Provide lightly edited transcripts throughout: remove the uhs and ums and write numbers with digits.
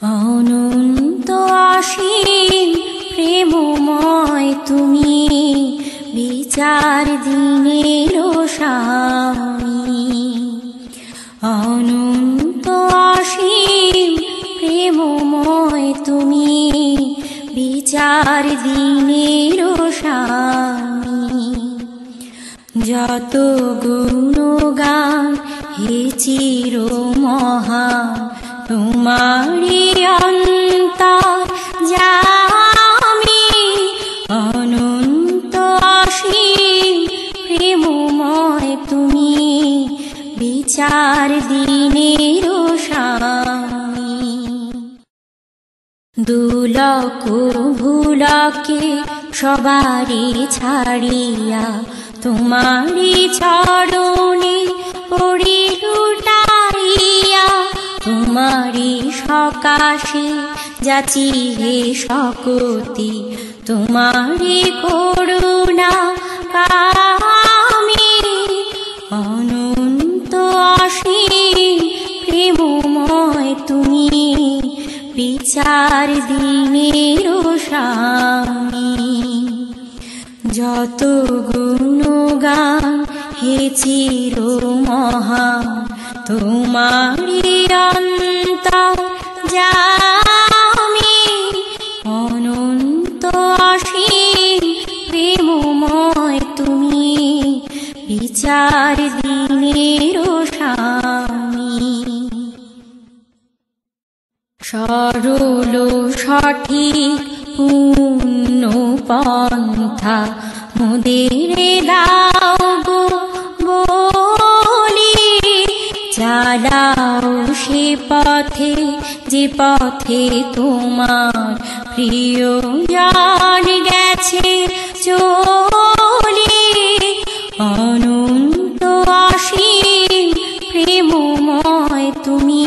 অনন্ত অসীম প্রেমময় তুমি, বিচার দিনের স্বামী। অনন্ত অসীম প্রেমময় তুমি, বিচার দিনের স্বামী। যত গুণগান হে চির মহান, তোমারি অন্তর জামি। অনন্ত অসীম প্রেমময় তুমি, বিচার দিনের স্বামী। দুলক ভুলকে সবারি ছাড়িয়া, তোমারি চরণে পড়ি লুটাইয়া। তোমারি সকাশে যাচি হে সকতি, তোমারি করুণা কামি। অনন্ত অসীম প্রেমময় তুমি, বিচার দিনের স্বামী। যত গুণগান হে চির মহান, তোমারি অন্তর জামি। অনন্ত অসীম প্রেমময় তুমি, বিচার দিনের স্বামী। সরল সঠিক পূর্ণ পন্থা মোদের দাও গো বলি। চালাও সে পথে যে পথে তোমার প্রিয়জন গেছে চলি। অনন্ত অসীম প্রেমময় তুমি,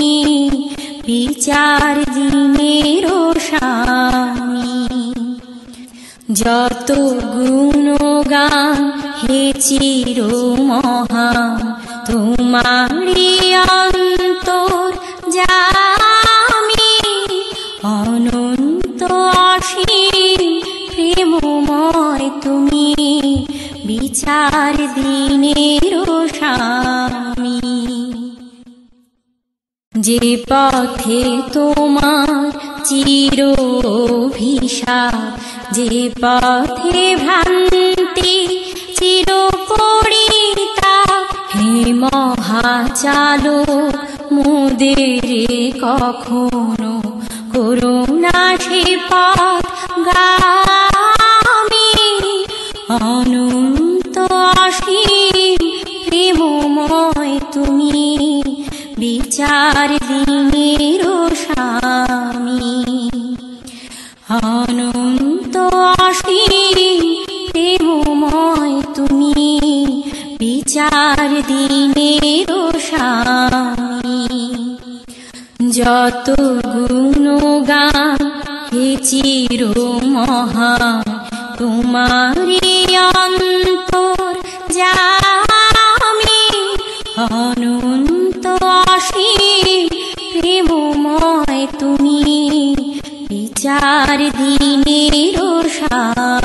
বিচার দিনের স্বামী। যত গুণগান হে চির মহান, তোমারি অন্তর জামি। অনন্ত অসীম প্রেমময় তুমি, বিচার দিনের স্বামী। যে পথে তোমার চির অভিশাপ, যে পথে ভ্রান্তি চির পরিতাপ। হে মহাচালক মোদের কখনো করুণা সে পথ গামী। অনন্ত অসীম প্রেমময় তুমি, বিচার দিনের স্বামী। অনন্ত অসীম প্রেমময় তুমি, বিচার দিনের স্বামী। যত গুণগান হে চির মহান, তোমারি অন্তর জামি। অনন্ত অসীম প্রেমময় তুমি, বিচার দিনের স্বামী।